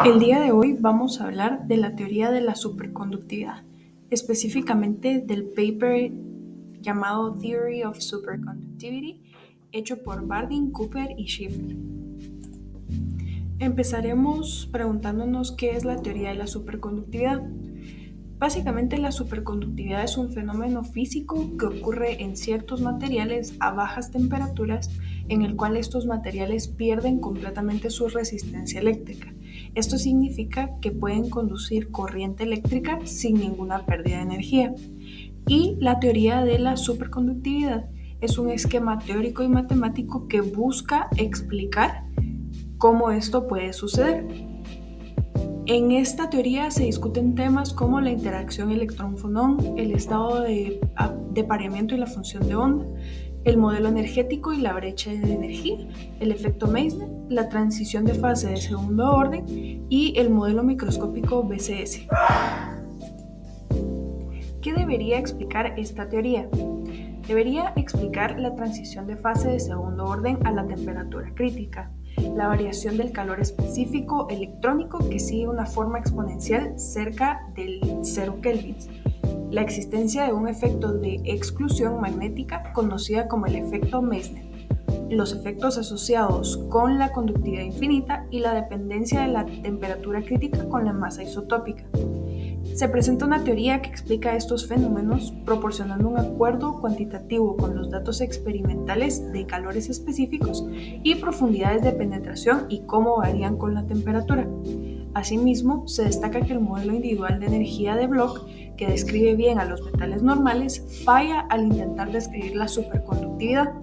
El día de hoy vamos a hablar de la teoría de la superconductividad, específicamente del paper llamado Theory of Superconductivity, hecho por Bardeen, Cooper y Schiffer. Empezaremos preguntándonos qué es la teoría de la superconductividad. Básicamente, la superconductividad es un fenómeno físico que ocurre en ciertos materiales a bajas temperaturas, en el cual estos materiales pierden completamente su resistencia eléctrica. Esto significa que pueden conducir corriente eléctrica sin ninguna pérdida de energía. Y la teoría de la superconductividad es un esquema teórico y matemático que busca explicar cómo esto puede suceder. En esta teoría se discuten temas como la interacción electrón-fonón, el estado de pareamiento y la función de onda, el modelo energético y la brecha de energía, el efecto Meissner, la transición de fase de segundo orden y el modelo microscópico BCS. ¿Qué debería explicar esta teoría? Debería explicar la transición de fase de segundo orden a la temperatura crítica, la variación del calor específico electrónico que sigue una forma exponencial cerca del 0 kelvins, la existencia de un efecto de exclusión magnética conocida como el efecto Meissner, los efectos asociados con la conductividad infinita y la dependencia de la temperatura crítica con la masa isotópica. Se presenta una teoría que explica estos fenómenos proporcionando un acuerdo cuantitativo con los datos experimentales de calores específicos y profundidades de penetración y cómo varían con la temperatura. Asimismo, se destaca que el modelo individual de energía de Bloch, que describe bien a los metales normales, falla al intentar describir la superconductividad,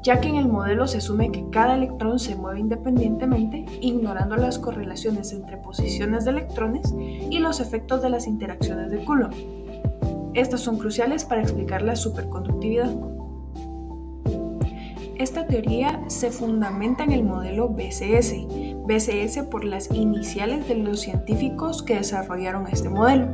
ya que en el modelo se asume que cada electrón se mueve independientemente, ignorando las correlaciones entre posiciones de electrones y los efectos de las interacciones de Coulomb. Estas son cruciales para explicar la superconductividad. Esta teoría se fundamenta en el modelo BCS por las iniciales de los científicos que desarrollaron este modelo.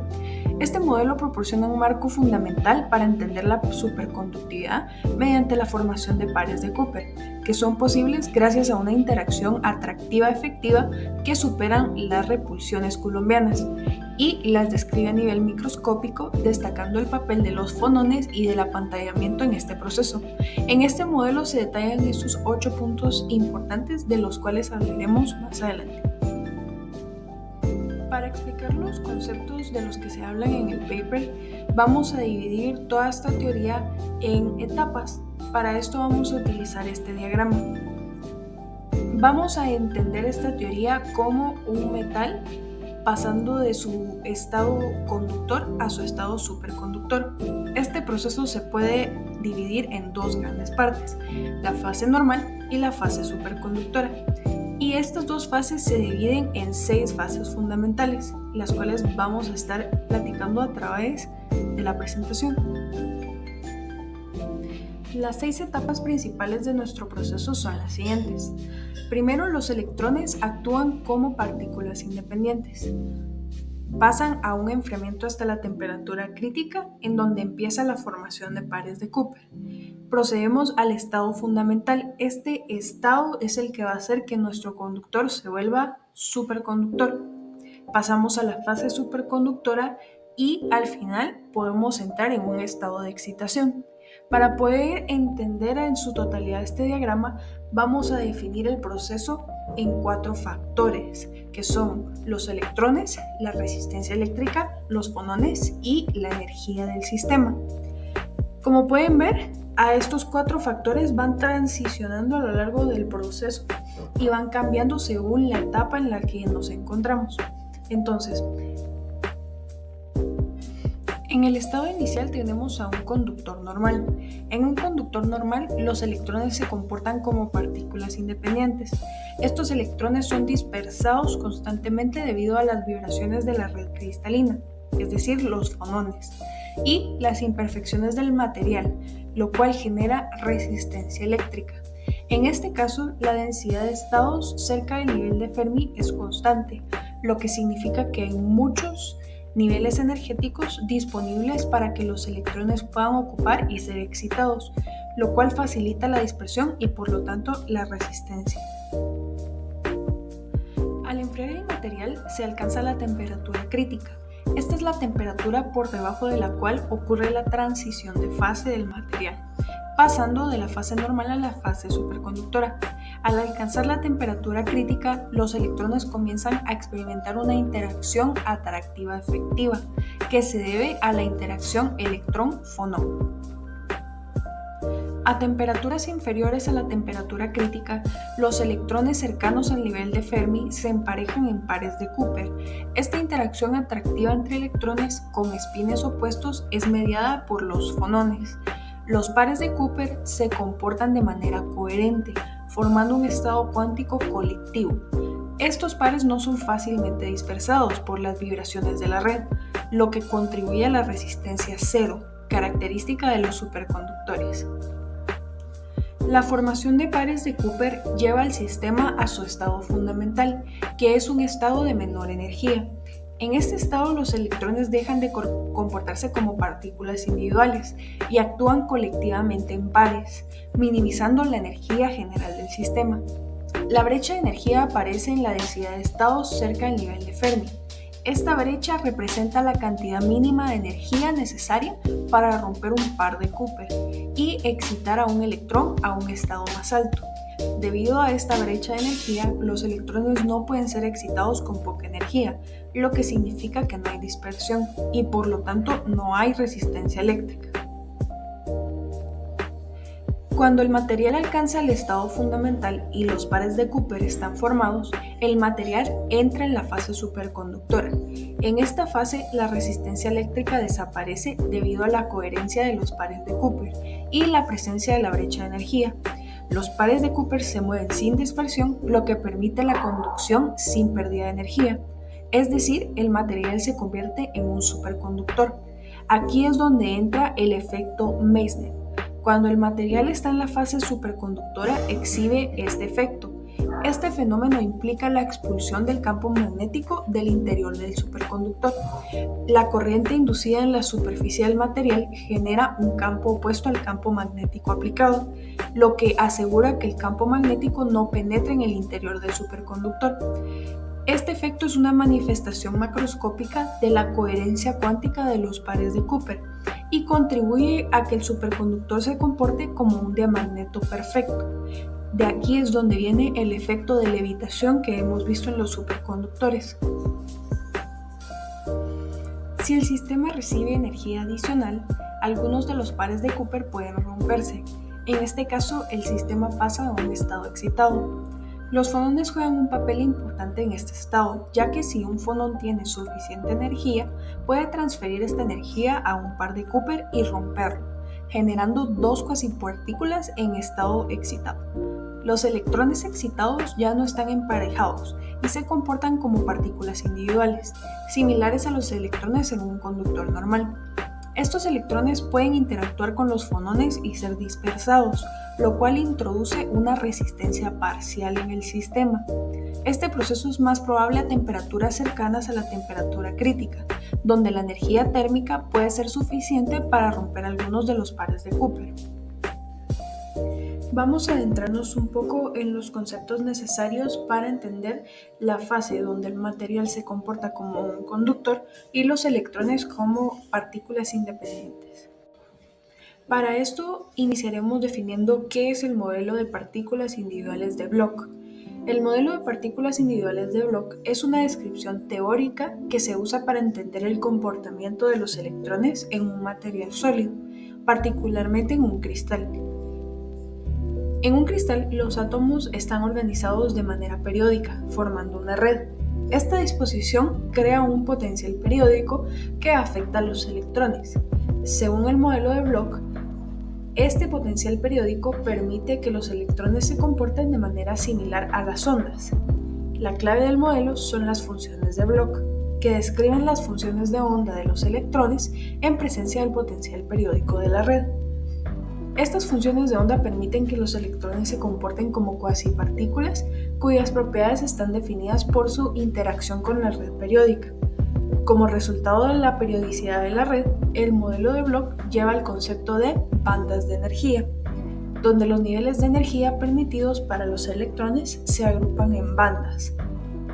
Este modelo proporciona un marco fundamental para entender la superconductividad mediante la formación de pares de Cooper, que son posibles gracias a una interacción atractiva efectiva que superan las repulsiones coulombianas, y las describe a nivel microscópico, destacando el papel de los fonones y del apantallamiento en este proceso. En este modelo se detallan estos 8 puntos importantes de los cuales hablaremos más adelante. Para explicar los conceptos de los que se hablan en el paper, vamos a dividir toda esta teoría en etapas. Para esto vamos a utilizar este diagrama. Vamos a entender esta teoría como un metal pasando de su estado conductor a su estado superconductor. Este proceso se puede dividir en dos grandes partes, la fase normal y la fase superconductora. Y estas dos fases se dividen en 6 fases fundamentales, las cuales vamos a estar platicando a través de la presentación. Las 6 etapas principales de nuestro proceso son las siguientes. Primero, los electrones actúan como partículas independientes. Pasan a un enfriamiento hasta la temperatura crítica, en donde empieza la formación de pares de Cooper. Procedemos al estado fundamental. Este estado es el que va a hacer que nuestro conductor se vuelva superconductor. Pasamos a la fase superconductora y al final podemos entrar en un estado de excitación. Para poder entender en su totalidad este diagrama, vamos a definir el proceso en 4 factores, que son los electrones, la resistencia eléctrica, los fonones y la energía del sistema. Como pueden ver, a estos 4 factores van transicionando a lo largo del proceso y van cambiando según la etapa en la que nos encontramos. Entonces, en el estado inicial tenemos a un conductor normal. En un conductor normal, los electrones se comportan como partículas independientes. Estos electrones son dispersados constantemente debido a las vibraciones de la red cristalina, es decir, los fonones, y las imperfecciones del material, lo cual genera resistencia eléctrica. En este caso, la densidad de estados cerca del nivel de Fermi es constante, lo que significa que hay muchos niveles energéticos disponibles para que los electrones puedan ocupar y ser excitados, lo cual facilita la dispersión y por lo tanto la resistencia. material se alcanza la temperatura crítica. Esta es la temperatura por debajo de la cual ocurre la transición de fase del material, pasando de la fase normal a la fase superconductora. Al alcanzar la temperatura crítica, los electrones comienzan a experimentar una interacción atractiva efectiva, que se debe a la interacción electrón-fonón. A temperaturas inferiores a la temperatura crítica, los electrones cercanos al nivel de Fermi se emparejan en pares de Cooper. Esta interacción atractiva entre electrones con espines opuestos es mediada por los fonones. Los pares de Cooper se comportan de manera coherente, formando un estado cuántico colectivo. Estos pares no son fácilmente dispersados por las vibraciones de la red, lo que contribuye a la resistencia cero, característica de los superconductores. La formación de pares de Cooper lleva al sistema a su estado fundamental, que es un estado de menor energía. En este estado los electrones dejan de comportarse como partículas individuales y actúan colectivamente en pares, minimizando la energía general del sistema. La brecha de energía aparece en la densidad de estados cerca del nivel de Fermi. Esta brecha representa la cantidad mínima de energía necesaria para romper un par de Cooper y excitar a un electrón a un estado más alto. Debido a esta brecha de energía, los electrones no pueden ser excitados con poca energía, lo que significa que no hay dispersión y por lo tanto no hay resistencia eléctrica. Cuando el material alcanza el estado fundamental y los pares de Cooper están formados, el material entra en la fase superconductora. En esta fase, la resistencia eléctrica desaparece debido a la coherencia de los pares de Cooper y la presencia de la brecha de energía. Los pares de Cooper se mueven sin dispersión, lo que permite la conducción sin pérdida de energía. Es decir, el material se convierte en un superconductor. Aquí es donde entra el efecto Meissner. Cuando el material está en la fase superconductora, exhibe este efecto. Este fenómeno implica la expulsión del campo magnético del interior del superconductor. La corriente inducida en la superficie del material genera un campo opuesto al campo magnético aplicado, lo que asegura que el campo magnético no penetre en el interior del superconductor. Este efecto es una manifestación macroscópica de la coherencia cuántica de los pares de Cooper y contribuye a que el superconductor se comporte como un diamagneto perfecto. De aquí es donde viene el efecto de levitación que hemos visto en los superconductores. Si el sistema recibe energía adicional, algunos de los pares de Cooper pueden romperse. En este caso, el sistema pasa a un estado excitado. Los fonones juegan un papel importante en este estado, ya que si un fonón tiene suficiente energía, puede transferir esta energía a un par de Cooper y romperlo, generando dos cuasipartículas en estado excitado. Los electrones excitados ya no están emparejados y se comportan como partículas individuales, similares a los electrones en un conductor normal. Estos electrones pueden interactuar con los fonones y ser dispersados, lo cual introduce una resistencia parcial en el sistema. Este proceso es más probable a temperaturas cercanas a la temperatura crítica, donde la energía térmica puede ser suficiente para romper algunos de los pares de Cooper. Vamos a adentrarnos un poco en los conceptos necesarios para entender la fase donde el material se comporta como un conductor y los electrones como partículas independientes. Para esto iniciaremos definiendo qué es el modelo de partículas individuales de Bloch. El modelo de partículas individuales de Bloch es una descripción teórica que se usa para entender el comportamiento de los electrones en un material sólido, particularmente en un cristal. En un cristal, los átomos están organizados de manera periódica, formando una red. Esta disposición crea un potencial periódico que afecta a los electrones. Según el modelo de Bloch, este potencial periódico permite que los electrones se comporten de manera similar a las ondas. La clave del modelo son las funciones de Bloch, que describen las funciones de onda de los electrones en presencia del potencial periódico de la red. Estas funciones de onda permiten que los electrones se comporten como cuasipartículas cuyas propiedades están definidas por su interacción con la red periódica. Como resultado de la periodicidad de la red, el modelo de Bloch lleva al concepto de bandas de energía, donde los niveles de energía permitidos para los electrones se agrupan en bandas.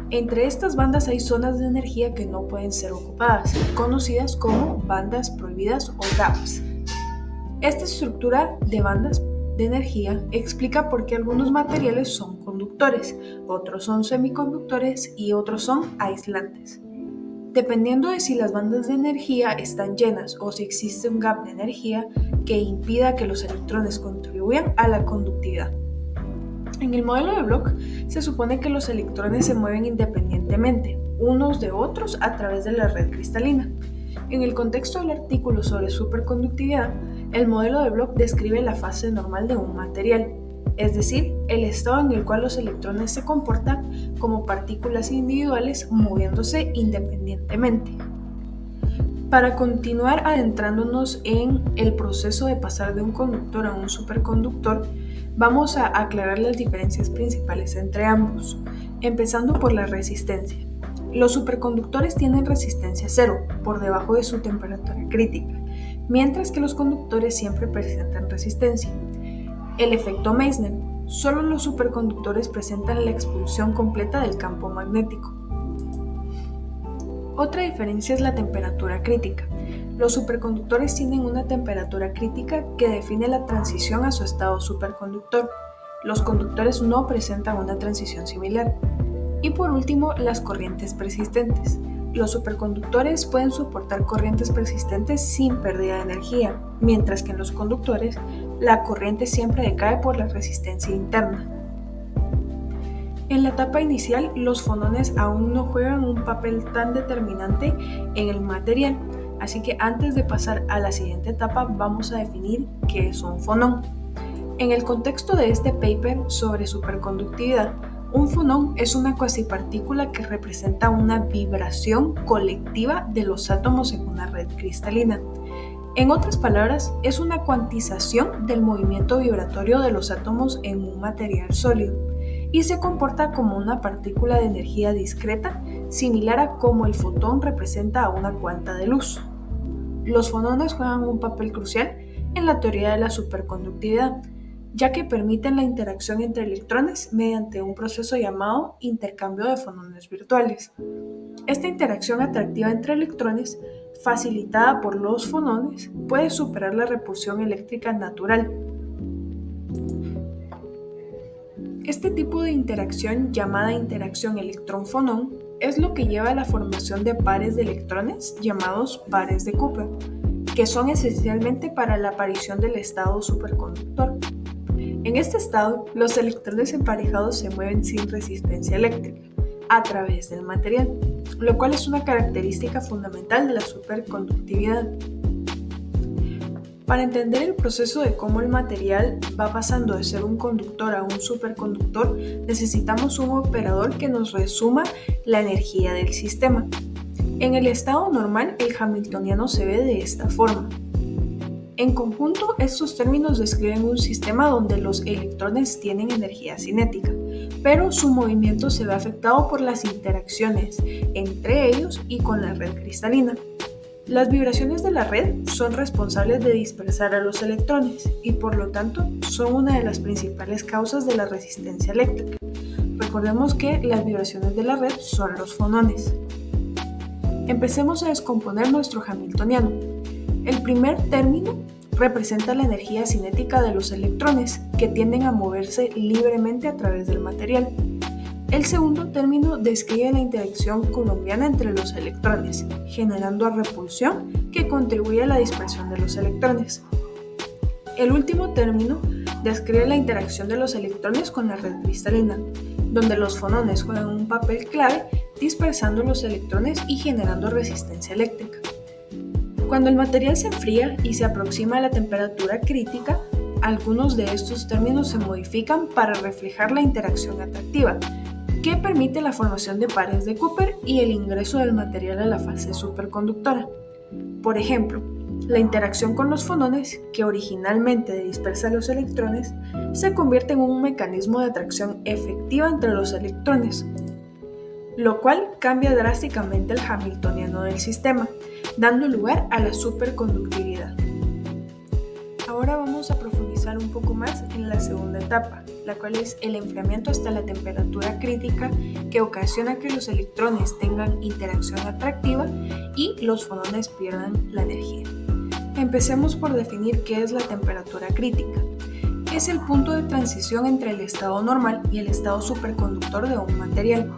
Entre estas bandas hay zonas de energía que no pueden ser ocupadas, conocidas como bandas prohibidas o gaps. Esta estructura de bandas de energía explica por qué algunos materiales son conductores, otros son semiconductores y otros son aislantes. Dependiendo de si las bandas de energía están llenas o si existe un gap de energía que impida que los electrones contribuyan a la conductividad. En el modelo de Bloch se supone que los electrones se mueven independientemente unos de otros a través de la red cristalina. En el contexto del artículo sobre superconductividad, el modelo de Bloch describe la fase normal de un material, es decir, el estado en el cual los electrones se comportan como partículas individuales moviéndose independientemente. Para continuar adentrándonos en el proceso de pasar de un conductor a un superconductor, vamos a aclarar las diferencias principales entre ambos, empezando por la resistencia. Los superconductores tienen resistencia cero, por debajo de su temperatura crítica, mientras que los conductores siempre presentan resistencia. El efecto Meissner. Solo los superconductores presentan la expulsión completa del campo magnético. Otra diferencia es la temperatura crítica. Los superconductores tienen una temperatura crítica que define la transición a su estado superconductor. Los conductores no presentan una transición similar. Y por último, las corrientes persistentes. Los superconductores pueden soportar corrientes persistentes sin pérdida de energía, mientras que en los conductores, la corriente siempre decae por la resistencia interna. En la etapa inicial, los fonones aún no juegan un papel tan determinante en el material, así que antes de pasar a la siguiente etapa vamos a definir qué es un fonón. En el contexto de este paper sobre superconductividad, un fonón es una cuasipartícula que representa una vibración colectiva de los átomos en una red cristalina. En otras palabras, es una cuantización del movimiento vibratorio de los átomos en un material sólido y se comporta como una partícula de energía discreta, similar a cómo el fotón representa a una cuanta de luz. Los fonones juegan un papel crucial en la teoría de la superconductividad, ya que permiten la interacción entre electrones mediante un proceso llamado intercambio de fonones virtuales. Esta interacción atractiva entre electrones, facilitada por los fonones, puede superar la repulsión eléctrica natural. Este tipo de interacción, llamada interacción electrón-fonón, es lo que lleva a la formación de pares de electrones llamados pares de Cooper, que son esencialmente para la aparición del estado superconductor. En este estado, los electrones emparejados se mueven sin resistencia eléctrica a través del material, lo cual es una característica fundamental de la superconductividad. Para entender el proceso de cómo el material va pasando de ser un conductor a un superconductor, necesitamos un operador que nos resuma la energía del sistema. En el estado normal, el hamiltoniano se ve de esta forma. En conjunto, estos términos describen un sistema donde los electrones tienen energía cinética, pero su movimiento se ve afectado por las interacciones entre ellos y con la red cristalina. Las vibraciones de la red son responsables de dispersar a los electrones y por lo tanto son una de las principales causas de la resistencia eléctrica. Recordemos que las vibraciones de la red son los fonones. Empecemos a descomponer nuestro hamiltoniano. El primer término representa la energía cinética de los electrones que tienden a moverse libremente a través del material. El segundo término describe la interacción coulombiana entre los electrones, generando repulsión que contribuye a la dispersión de los electrones. El último término describe la interacción de los electrones con la red cristalina, donde los fonones juegan un papel clave dispersando los electrones y generando resistencia eléctrica. Cuando el material se enfría y se aproxima a la temperatura crítica, algunos de estos términos se modifican para reflejar la interacción atractiva, que permite la formación de pares de Cooper y el ingreso del material a la fase superconductora. Por ejemplo, la interacción con los fonones, que originalmente dispersa los electrones, se convierte en un mecanismo de atracción efectiva entre los electrones, lo cual cambia drásticamente el hamiltoniano del sistema, dando lugar a la superconductividad. Ahora vamos a profundizar un poco más en la segunda etapa, la cual es el enfriamiento hasta la temperatura crítica que ocasiona que los electrones tengan interacción atractiva y los fonones pierdan la energía. Empecemos por definir qué es la temperatura crítica. Es el punto de transición entre el estado normal y el estado superconductor de un material.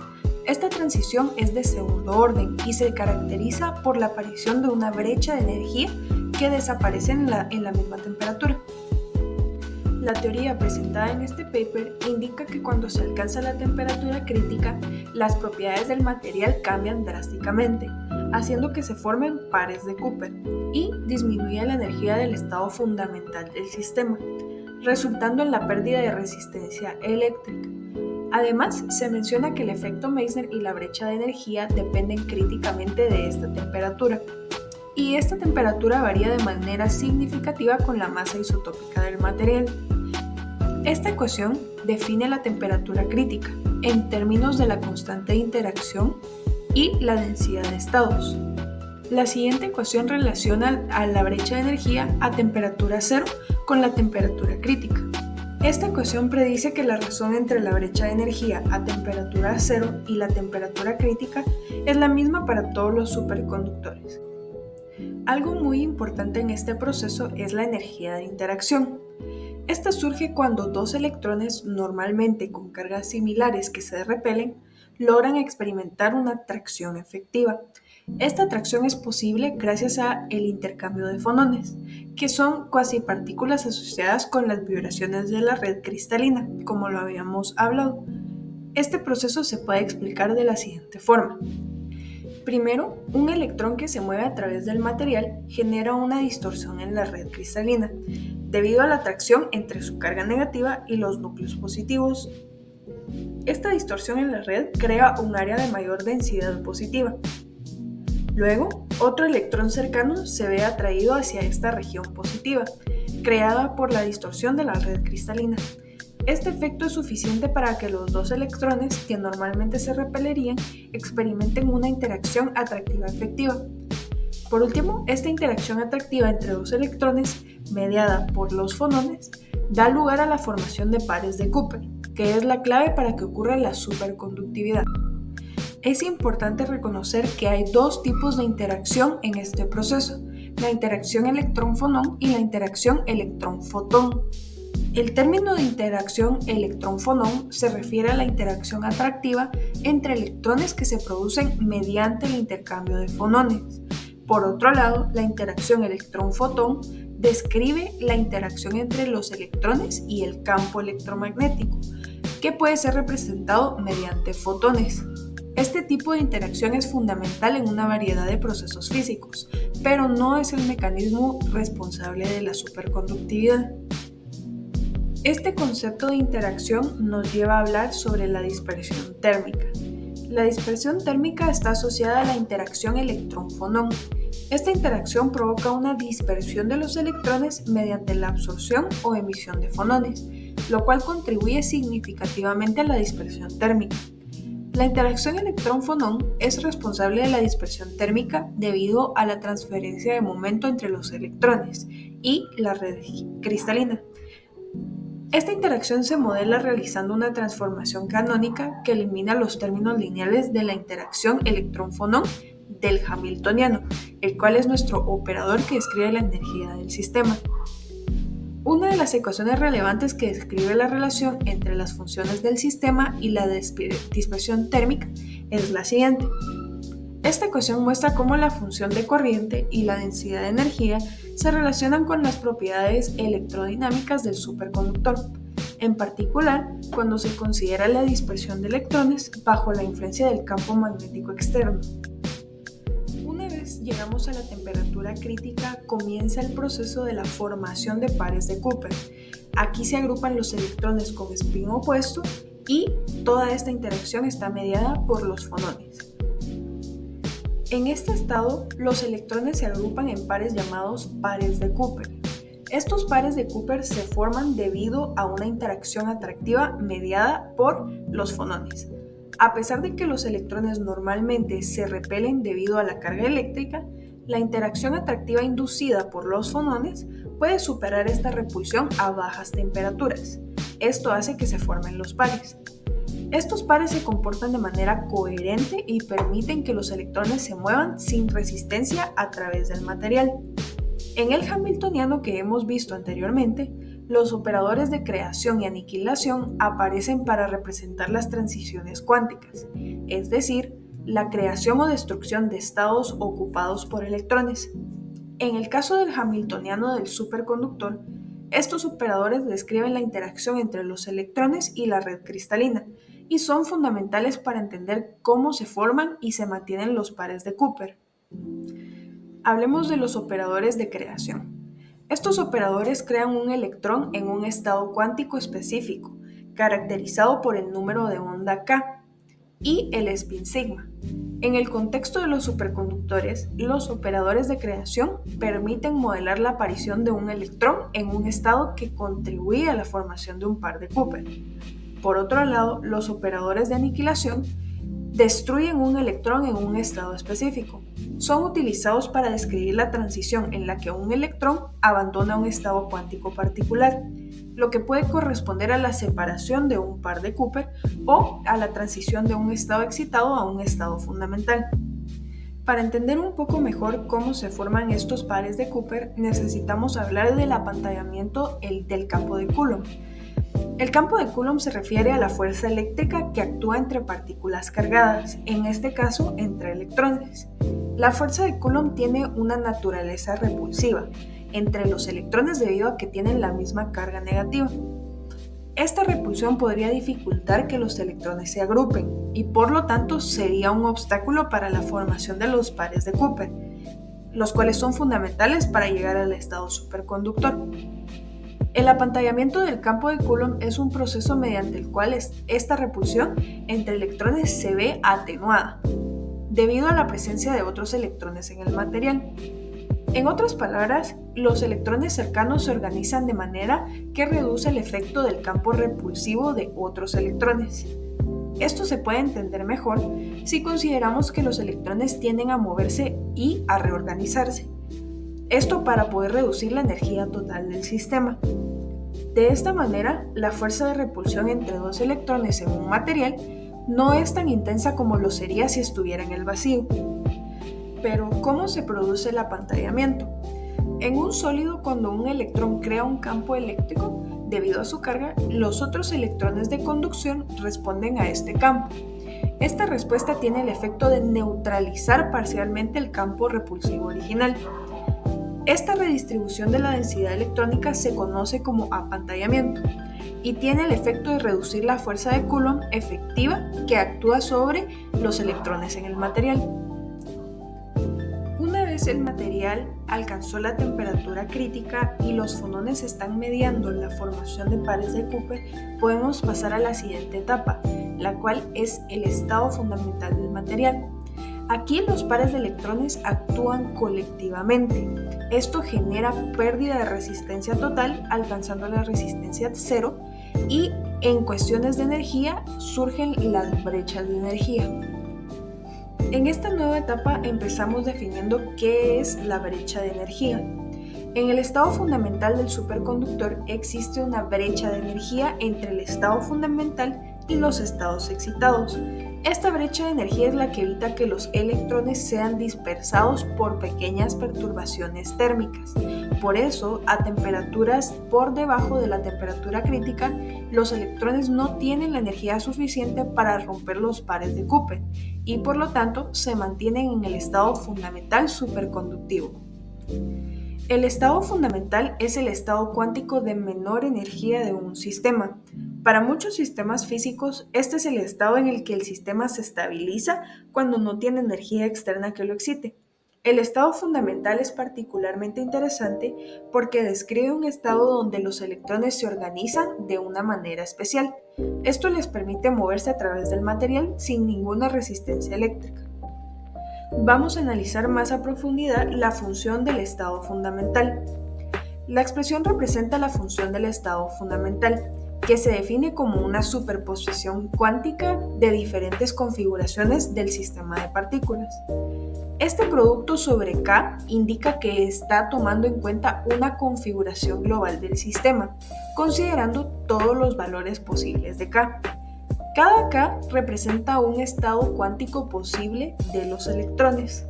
Esta transición es de segundo orden y se caracteriza por la aparición de una brecha de energía que desaparece en la misma temperatura. La teoría presentada en este paper indica que cuando se alcanza la temperatura crítica, las propiedades del material cambian drásticamente, haciendo que se formen pares de Cooper y disminuye la energía del estado fundamental del sistema, resultando en la pérdida de resistencia eléctrica. Además, se menciona que el efecto Meissner y la brecha de energía dependen críticamente de esta temperatura, y esta temperatura varía de manera significativa con la masa isotópica del material. Esta ecuación define la temperatura crítica en términos de la constante de interacción y la densidad de estados. La siguiente ecuación relaciona a la brecha de energía a temperatura cero con la temperatura crítica. Esta ecuación predice que la razón entre la brecha de energía a temperatura cero y la temperatura crítica es la misma para todos los superconductores. Algo muy importante en este proceso es la energía de interacción. Esta surge cuando dos electrones, normalmente con cargas similares que se repelen, logran experimentar una atracción efectiva. Esta atracción es posible gracias al intercambio de fonones, que son cuasipartículas asociadas con las vibraciones de la red cristalina, como lo habíamos hablado. Este proceso se puede explicar de la siguiente forma. Primero, un electrón que se mueve a través del material genera una distorsión en la red cristalina, debido a la atracción entre su carga negativa y los núcleos positivos. Esta distorsión en la red crea un área de mayor densidad positiva. Luego, otro electrón cercano se ve atraído hacia esta región positiva, creada por la distorsión de la red cristalina. Este efecto es suficiente para que los dos electrones, que normalmente se repelerían, experimenten una interacción atractiva efectiva. Por último, esta interacción atractiva entre dos electrones, mediada por los fonones, da lugar a la formación de pares de Cooper, que es la clave para que ocurra la superconductividad. Es importante reconocer que hay dos tipos de interacción en este proceso, la interacción electrón-fonón y la interacción electrón-fotón. El término de interacción electrón-fonón se refiere a la interacción atractiva entre electrones que se producen mediante el intercambio de fonones. Por otro lado, la interacción electrón-fotón describe la interacción entre los electrones y el campo electromagnético, que puede ser representado mediante fotones. Este tipo de interacción es fundamental en una variedad de procesos físicos, pero no es el mecanismo responsable de la superconductividad. Este concepto de interacción nos lleva a hablar sobre la dispersión térmica. La dispersión térmica está asociada a la interacción electrón-fonón. Esta interacción provoca una dispersión de los electrones mediante la absorción o emisión de fonones, lo cual contribuye significativamente a la dispersión térmica. La interacción electrón-fonón es responsable de la dispersión térmica debido a la transferencia de momento entre los electrones y la red cristalina. Esta interacción se modela realizando una transformación canónica que elimina los términos lineales de la interacción electrón-fonón del Hamiltoniano, el cual es nuestro operador que describe la energía del sistema. Una de las ecuaciones relevantes que describe la relación entre las funciones del sistema y la dispersión térmica es la siguiente. Esta ecuación muestra cómo la función de corriente y la densidad de energía se relacionan con las propiedades electrodinámicas del superconductor, en particular cuando se considera la dispersión de electrones bajo la influencia del campo magnético externo. Una vez llegamos a la temperatura crítica, comienza el proceso de la formación de pares de Cooper. Aquí se agrupan los electrones con spin opuesto y toda esta interacción está mediada por los fonones. En este estado, los electrones se agrupan en pares llamados pares de Cooper. Estos pares de Cooper se forman debido a una interacción atractiva mediada por los fonones. A pesar de que los electrones normalmente se repelen debido a la carga eléctrica, la interacción atractiva inducida por los fonones puede superar esta repulsión a bajas temperaturas. Esto hace que se formen los pares. Estos pares se comportan de manera coherente y permiten que los electrones se muevan sin resistencia a través del material. En el hamiltoniano que hemos visto anteriormente, los operadores de creación y aniquilación aparecen para representar las transiciones cuánticas, es decir, la creación o destrucción de estados ocupados por electrones. En el caso del hamiltoniano del superconductor, estos operadores describen la interacción entre los electrones y la red cristalina y son fundamentales para entender cómo se forman y se mantienen los pares de Cooper. Hablemos de los operadores de creación. Estos operadores crean un electrón en un estado cuántico específico, caracterizado por el número de onda K y el spin sigma. En el contexto de los superconductores, los operadores de creación permiten modelar la aparición de un electrón en un estado que contribuye a la formación de un par de Cooper. Por otro lado, los operadores de aniquilación destruyen un electrón en un estado específico. Son utilizados para describir la transición en la que un electrón abandona un estado cuántico particular, lo que puede corresponder a la separación de un par de Cooper o a la transición de un estado excitado a un estado fundamental. Para entender un poco mejor cómo se forman estos pares de Cooper, necesitamos hablar del apantallamiento del campo de Coulomb. El campo de Coulomb se refiere a la fuerza eléctrica que actúa entre partículas cargadas, en este caso entre electrones. La fuerza de Coulomb tiene una naturaleza repulsiva entre los electrones debido a que tienen la misma carga negativa. Esta repulsión podría dificultar que los electrones se agrupen y por lo tanto sería un obstáculo para la formación de los pares de Cooper, los cuales son fundamentales para llegar al estado superconductor. El apantallamiento del campo de Coulomb es un proceso mediante el cual esta repulsión entre electrones se ve atenuada, debido a la presencia de otros electrones en el material. En otras palabras, los electrones cercanos se organizan de manera que reduce el efecto del campo repulsivo de otros electrones. Esto se puede entender mejor si consideramos que los electrones tienden a moverse y a reorganizarse. Esto para poder reducir la energía total del sistema. De esta manera, la fuerza de repulsión entre dos electrones en un material no es tan intensa como lo sería si estuviera en el vacío. Pero, ¿cómo se produce el apantallamiento? En un sólido, cuando un electrón crea un campo eléctrico, debido a su carga, los otros electrones de conducción responden a este campo. Esta respuesta tiene el efecto de neutralizar parcialmente el campo repulsivo original. Esta redistribución de la densidad electrónica se conoce como apantallamiento y tiene el efecto de reducir la fuerza de Coulomb efectiva que actúa sobre los electrones en el material. Una vez el material alcanzó la temperatura crítica y los fonones están mediando la formación de pares de Cooper, podemos pasar a la siguiente etapa, la cual es el estado fundamental del material. Aquí los pares de electrones actúan colectivamente. Esto genera pérdida de resistencia total, alcanzando la resistencia cero, y en cuestiones de energía surgen las brechas de energía. En esta nueva etapa empezamos definiendo qué es la brecha de energía. En el estado fundamental del superconductor existe una brecha de energía entre el estado fundamental y los estados excitados. Esta brecha de energía es la que evita que los electrones sean dispersados por pequeñas perturbaciones térmicas. Por eso, a temperaturas por debajo de la temperatura crítica, los electrones no tienen la energía suficiente para romper los pares de Cooper y por lo tanto se mantienen en el estado fundamental superconductivo. El estado fundamental es el estado cuántico de menor energía de un sistema. Para muchos sistemas físicos, este es el estado en el que el sistema se estabiliza cuando no tiene energía externa que lo excite. El estado fundamental es particularmente interesante porque describe un estado donde los electrones se organizan de una manera especial. Esto les permite moverse a través del material sin ninguna resistencia eléctrica. Vamos a analizar más a profundidad la función del estado fundamental. La expresión representa la función del estado fundamental, que se define como una superposición cuántica de diferentes configuraciones del sistema de partículas. Este producto sobre K indica que está tomando en cuenta una configuración global del sistema, considerando todos los valores posibles de K. Cada K representa un estado cuántico posible de los electrones.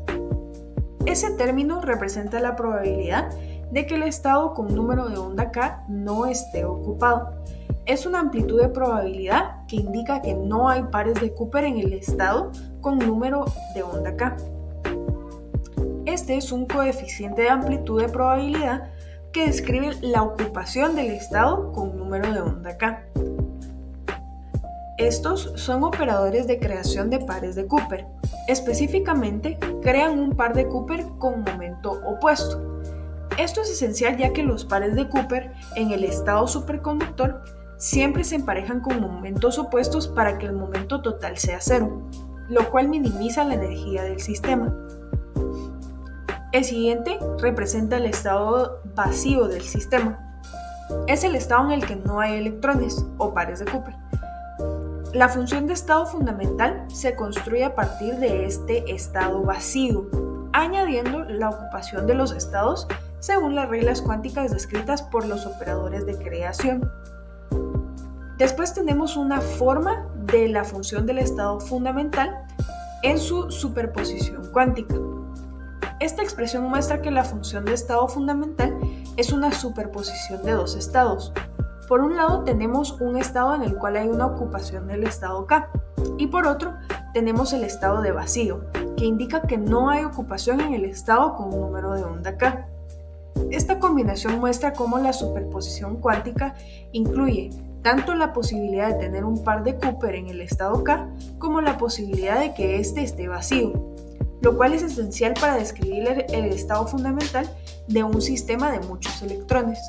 Ese término representa la probabilidad de que el estado con número de onda K no esté ocupado. Es una amplitud de probabilidad que indica que no hay pares de Cooper en el estado con número de onda K. Este es un coeficiente de amplitud de probabilidad que describe la ocupación del estado con número de onda K. Estos son operadores de creación de pares de Cooper. Específicamente, crean un par de Cooper con momento opuesto. Esto es esencial ya que los pares de Cooper en el estado superconductor siempre se emparejan con momentos opuestos para que el momento total sea cero, lo cual minimiza la energía del sistema. El siguiente representa el estado vacío del sistema. Es el estado en el que no hay electrones o pares de Cooper. La función de estado fundamental se construye a partir de este estado vacío, añadiendo la ocupación de los estados según las reglas cuánticas descritas por los operadores de creación. Después tenemos una forma de la función del estado fundamental en su superposición cuántica. Esta expresión muestra que la función de estado fundamental es una superposición de dos estados. Por un lado tenemos un estado en el cual hay una ocupación del estado K y por otro tenemos el estado de vacío, que indica que no hay ocupación en el estado con un número de onda K. Esta combinación muestra cómo la superposición cuántica incluye tanto la posibilidad de tener un par de Cooper en el estado K como la posibilidad de que éste esté vacío, lo cual es esencial para describir el estado fundamental de un sistema de muchos electrones.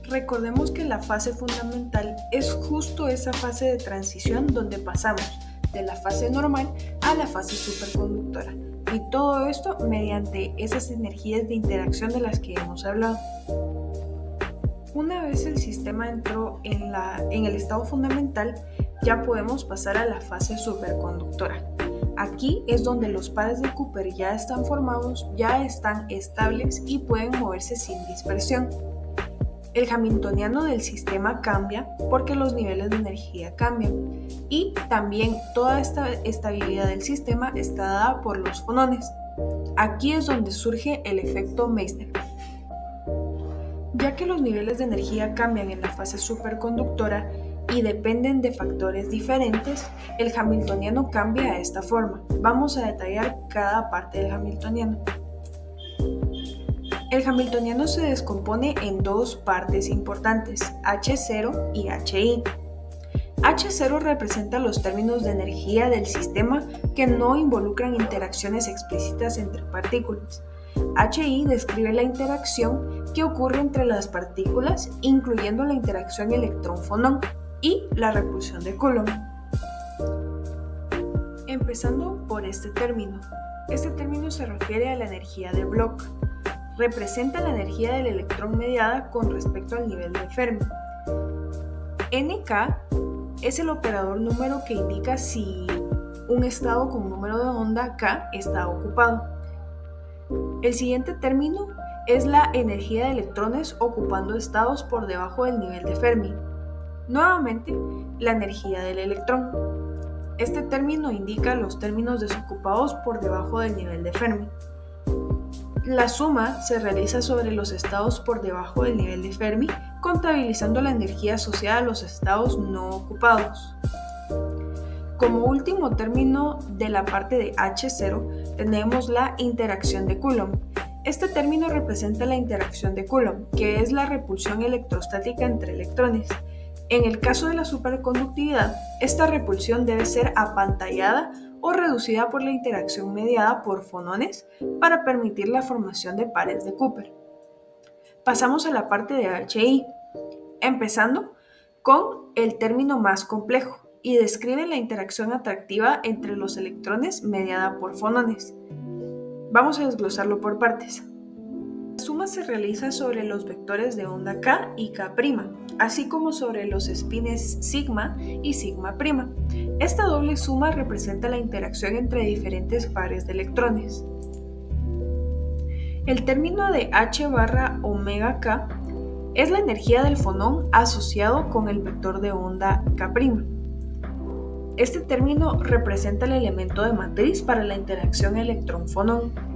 Recordemos que la fase fundamental es justo esa fase de transición donde pasamos de la fase normal a la fase superconductora, y todo esto mediante esas energías de interacción de las que hemos hablado. Una vez el sistema entró en el estado fundamental, ya podemos pasar a la fase superconductora. Aquí es donde los pares de Cooper ya están formados, ya están estables y pueden moverse sin dispersión. El hamiltoniano del sistema cambia porque los niveles de energía cambian y también toda esta estabilidad del sistema está dada por los fonones. Aquí es donde surge el efecto Meissner. Ya que los niveles de energía cambian en la fase superconductora y dependen de factores diferentes, el hamiltoniano cambia de esta forma. Vamos a detallar cada parte del hamiltoniano. El hamiltoniano se descompone en dos partes importantes, H0 y HI. H0 representa los términos de energía del sistema que no involucran interacciones explícitas entre partículas. HI describe la interacción que ocurre entre las partículas, incluyendo la interacción electrón-fonón y la repulsión de Coulomb. Empezando por este término. Este término se refiere a la energía de Bloch. Representa la energía del electrón mediada con respecto al nivel de Fermi. Nk es el operador número que indica si un estado con número de onda K está ocupado. El siguiente término es la energía de electrones ocupando estados por debajo del nivel de Fermi. Nuevamente, la energía del electrón. Este término indica los términos desocupados por debajo del nivel de Fermi. La suma se realiza sobre los estados por debajo del nivel de Fermi, contabilizando la energía asociada a los estados no ocupados. Como último término de la parte de H0 tenemos la interacción de Coulomb. Este término representa la interacción de Coulomb, que es la repulsión electrostática entre electrones. En el caso de la superconductividad, esta repulsión debe ser apantallada o reducida por la interacción mediada por fonones para permitir la formación de pares de Cooper. Pasamos a la parte de HI, empezando con el término más complejo y describe la interacción atractiva entre los electrones mediada por fonones. Vamos a desglosarlo por partes. La suma suma se realiza sobre los vectores de onda K y K', así como sobre los espines sigma y sigma'. Esta doble suma representa la interacción entre diferentes pares de electrones. El término de H/ωk es la energía del fonón asociado con el vector de onda K'. Este término representa el elemento de matriz para la interacción electrón-fonón.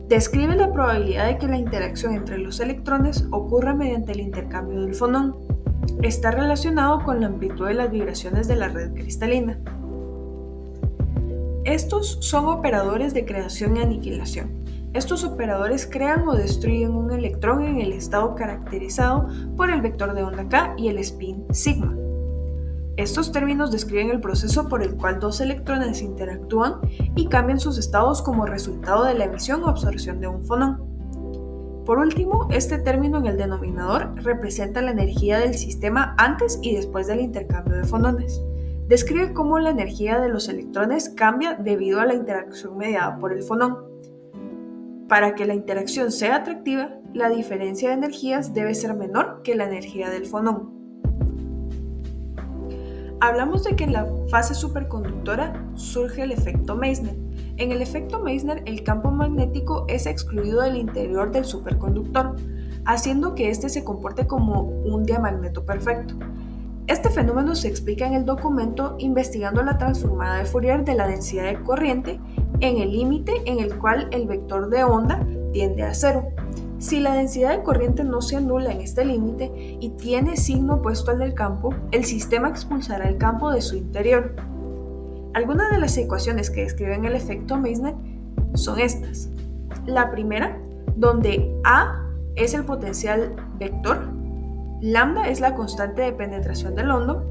Describe la probabilidad de que la interacción entre los electrones ocurra mediante el intercambio del fonón. Está relacionado con la amplitud de las vibraciones de la red cristalina. Estos son operadores de creación y aniquilación. Estos operadores crean o destruyen un electrón en el estado caracterizado por el vector de onda K y el spin sigma. Estos términos describen el proceso por el cual dos electrones interactúan y cambian sus estados como resultado de la emisión o absorción de un fonón. Por último, este término en el denominador representa la energía del sistema antes y después del intercambio de fonones. Describe cómo la energía de los electrones cambia debido a la interacción mediada por el fonón. Para que la interacción sea atractiva, la diferencia de energías debe ser menor que la energía del fonón. Hablamos de que en la fase superconductora surge el efecto Meissner. En el efecto Meissner, el campo magnético es excluido del interior del superconductor, haciendo que éste se comporte como un diamagneto perfecto. Este fenómeno se explica en el documento investigando la transformada de Fourier de la densidad de corriente en el límite en el cual el vector de onda tiende a cero. Si la densidad de corriente no se anula en este límite y tiene signo opuesto al del campo, el sistema expulsará el campo de su interior. Algunas de las ecuaciones que describen el efecto Meissner son estas. La primera, donde A es el potencial vector, lambda es la constante de penetración del hondo.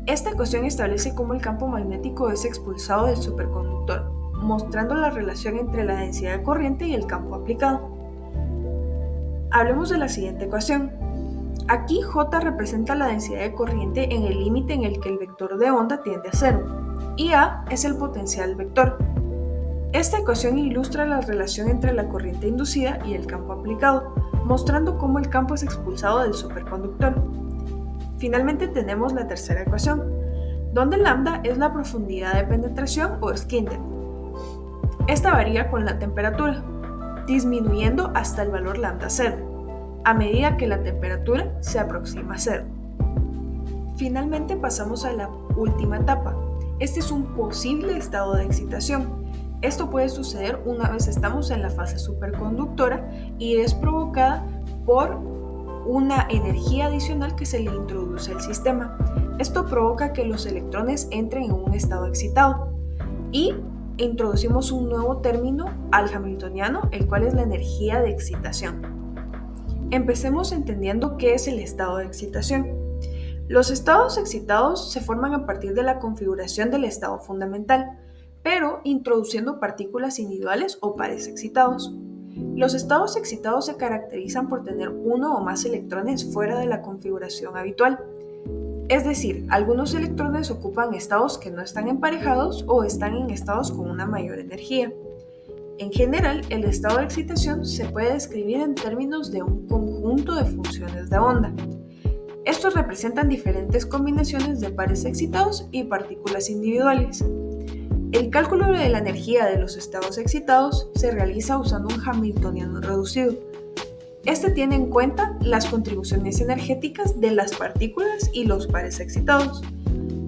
Esta ecuación establece cómo el campo magnético es expulsado del superconductor, mostrando la relación entre la densidad de corriente y el campo aplicado. Hablemos de la siguiente ecuación. Aquí J representa la densidad de corriente en el límite en el que el vector de onda tiende a cero, y A es el potencial vector. Esta ecuación ilustra la relación entre la corriente inducida y el campo aplicado, mostrando cómo el campo es expulsado del superconductor. Finalmente tenemos la tercera ecuación, donde lambda es la profundidad de penetración o esquinter. Esta varía con la temperatura, disminuyendo hasta el valor lambda 0, a medida que la temperatura se aproxima a 0. Finalmente pasamos a la última etapa. Este es un posible estado de excitación. Esto puede suceder una vez estamos en la fase superconductora y es provocada por una energía adicional que se le introduce al sistema. Esto provoca que los electrones entren en un estado excitado y introducimos un nuevo término al hamiltoniano, el cual es la energía de excitación. Empecemos entendiendo qué es el estado de excitación. Los estados excitados se forman a partir de la configuración del estado fundamental, pero introduciendo partículas individuales o pares excitados. Los estados excitados se caracterizan por tener uno o más electrones fuera de la configuración habitual. Es decir, algunos electrones ocupan estados que no están emparejados o están en estados con una mayor energía. En general, el estado de excitación se puede describir en términos de un conjunto de funciones de onda. Estos representan diferentes combinaciones de pares excitados y partículas individuales. El cálculo de la energía de los estados excitados se realiza usando un hamiltoniano reducido. Este tiene en cuenta las contribuciones energéticas de las partículas y los pares excitados.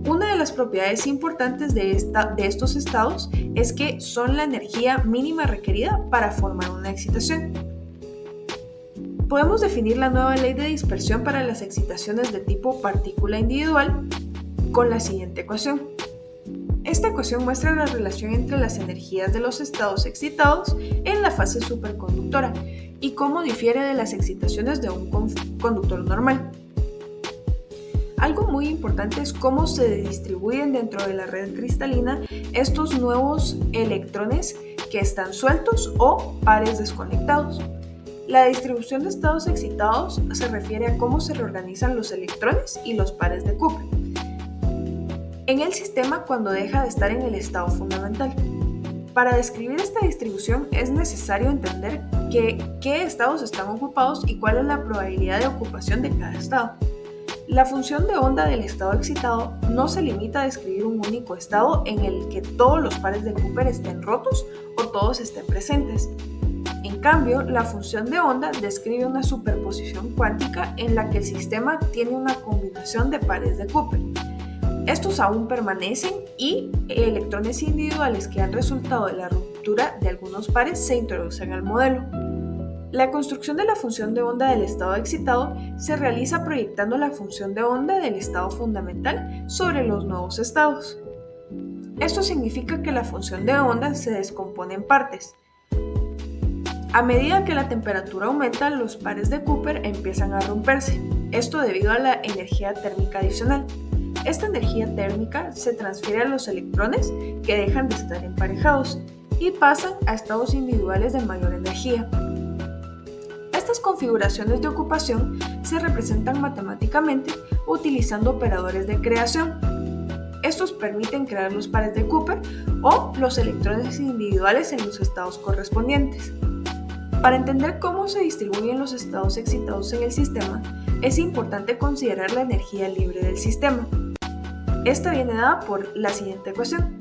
Una de las propiedades importantes de estos estados es que son la energía mínima requerida para formar una excitación. Podemos definir la nueva ley de dispersión para las excitaciones de tipo partícula individual con la siguiente ecuación. Esta ecuación muestra la relación entre las energías de los estados excitados en la fase superconductora y cómo difiere de las excitaciones de un conductor normal. Algo muy importante es cómo se distribuyen dentro de la red cristalina estos nuevos electrones que están sueltos o pares desconectados. La distribución de estados excitados se refiere a cómo se reorganizan los electrones y los pares de Cooper en el sistema cuando deja de estar en el estado fundamental. Para describir esta distribución es necesario entender qué estados están ocupados y cuál es la probabilidad de ocupación de cada estado. La función de onda del estado excitado no se limita a describir un único estado en el que todos los pares de Cooper estén rotos o todos estén presentes. En cambio, la función de onda describe una superposición cuántica en la que el sistema tiene una combinación de pares de Cooper. Estos aún permanecen y electrones individuales que han resultado de la ruptura de algunos pares se introducen al modelo. La construcción de la función de onda del estado excitado se realiza proyectando la función de onda del estado fundamental sobre los nuevos estados. Esto significa que la función de onda se descompone en partes. A medida que la temperatura aumenta, los pares de Cooper empiezan a romperse, esto debido a la energía térmica adicional. Esta energía térmica se transfiere a los electrones que dejan de estar emparejados y pasan a estados individuales de mayor energía. Estas configuraciones de ocupación se representan matemáticamente utilizando operadores de creación. Estos permiten crear los pares de Cooper o los electrones individuales en los estados correspondientes. Para entender cómo se distribuyen los estados excitados en el sistema, es importante considerar la energía libre del sistema. Esta viene dada por la siguiente ecuación,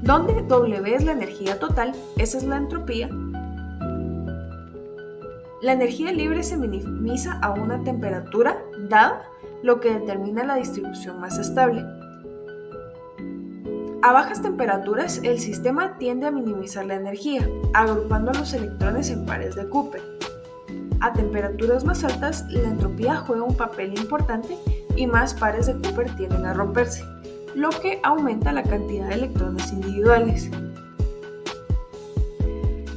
donde W es la energía total, S es la entropía. La energía libre se minimiza a una temperatura dada, lo que determina la distribución más estable. A bajas temperaturas, el sistema tiende a minimizar la energía, agrupando a los electrones en pares de Cooper. A temperaturas más altas, la entropía juega un papel importante y más pares de Cooper tienden a romperse, lo que aumenta la cantidad de electrones individuales.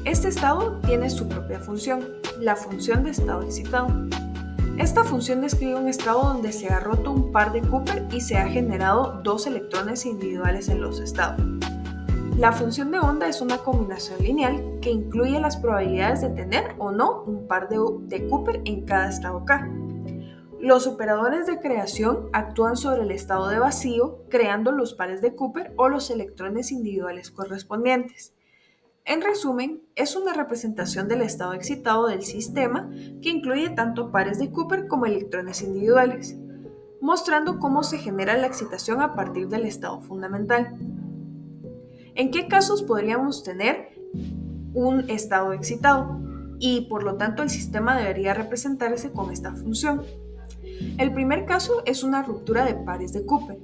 Este estado tiene su propia función, la función de estado excitado. Esta función describe un estado donde se ha roto un par de Cooper y se ha generado dos electrones individuales en los estados. La función de onda es una combinación lineal que incluye las probabilidades de tener o no un par de Cooper en cada estado K. Los operadores de creación actúan sobre el estado de vacío, creando los pares de Cooper o los electrones individuales correspondientes. En resumen, es una representación del estado excitado del sistema que incluye tanto pares de Cooper como electrones individuales, mostrando cómo se genera la excitación a partir del estado fundamental. ¿En qué casos podríamos tener un estado excitado? Y por lo tanto el sistema debería representarse con esta función. El primer caso es una ruptura de pares de Cooper.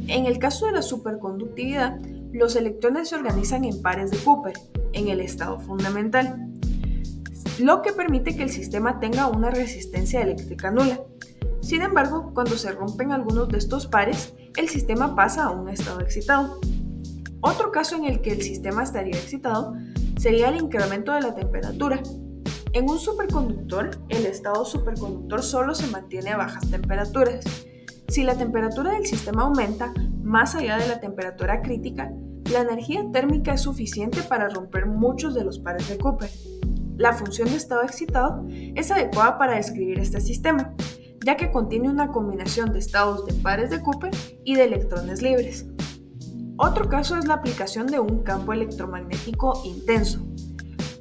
En el caso de la superconductividad, los electrones se organizan en pares de Cooper, en el estado fundamental, lo que permite que el sistema tenga una resistencia eléctrica nula. Sin embargo, cuando se rompen algunos de estos pares, el sistema pasa a un estado excitado. Otro caso en el que el sistema estaría excitado sería el incremento de la temperatura. En un superconductor, el estado superconductor solo se mantiene a bajas temperaturas. Si la temperatura del sistema aumenta más allá de la temperatura crítica, la energía térmica es suficiente para romper muchos de los pares de Cooper. La función de estado excitado es adecuada para describir este sistema, ya que contiene una combinación de estados de pares de Cooper y de electrones libres. Otro caso es la aplicación de un campo electromagnético intenso.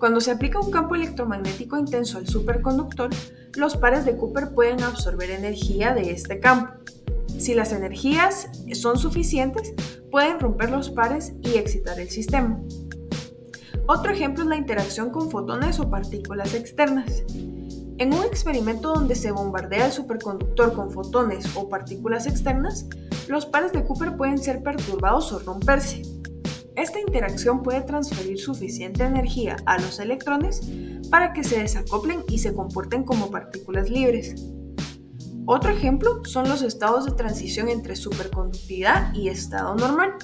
Cuando se aplica un campo electromagnético intenso al superconductor, los pares de Cooper pueden absorber energía de este campo. Si las energías son suficientes, pueden romper los pares y excitar el sistema. Otro ejemplo es la interacción con fotones o partículas externas. En un experimento donde se bombardea el superconductor con fotones o partículas externas, los pares de Cooper pueden ser perturbados o romperse. Esta interacción puede transferir suficiente energía a los electrones para que se desacoplen y se comporten como partículas libres. Otro ejemplo son los estados de transición entre superconductividad y estado normal.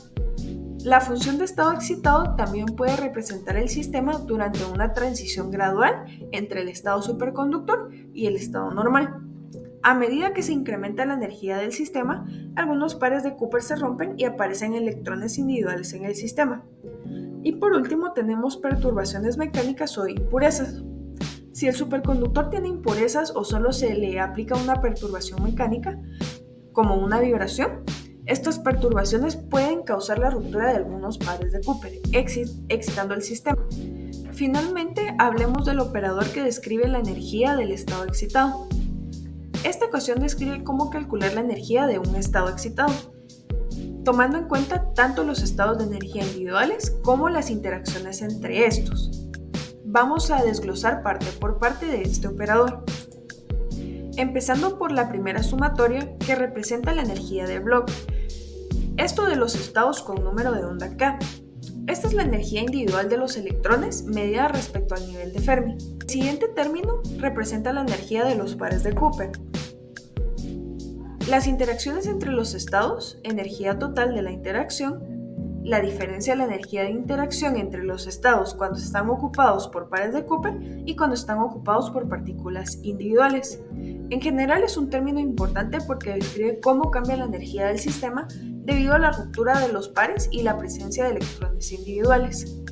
La función de estado excitado también puede representar el sistema durante una transición gradual entre el estado superconductor y el estado normal. A medida que se incrementa la energía del sistema, algunos pares de Cooper se rompen y aparecen electrones individuales en el sistema. Y por último tenemos perturbaciones mecánicas o impurezas. Si el superconductor tiene impurezas o solo se le aplica una perturbación mecánica, como una vibración, Estas perturbaciones pueden causar la ruptura de algunos pares de Cooper, excitando el sistema. Finalmente, hablemos del operador que describe la energía del estado excitado. Esta ecuación describe cómo calcular la energía de un estado excitado, tomando en cuenta tanto los estados de energía individuales como las interacciones entre estos. Vamos a desglosar parte por parte de este operador, empezando por la primera sumatoria que representa la energía de Bloch. Esto de los estados con número de onda K. Esta es la energía individual de los electrones medida respecto al nivel de Fermi. El siguiente término representa la energía de los pares de Cooper. Las interacciones entre los estados, energía total de la interacción, la diferencia de la energía de interacción entre los estados cuando están ocupados por pares de Cooper y cuando están ocupados por partículas individuales. En general es un término importante porque describe cómo cambia la energía del sistema debido a la ruptura de los pares y la presencia de electrones individuales.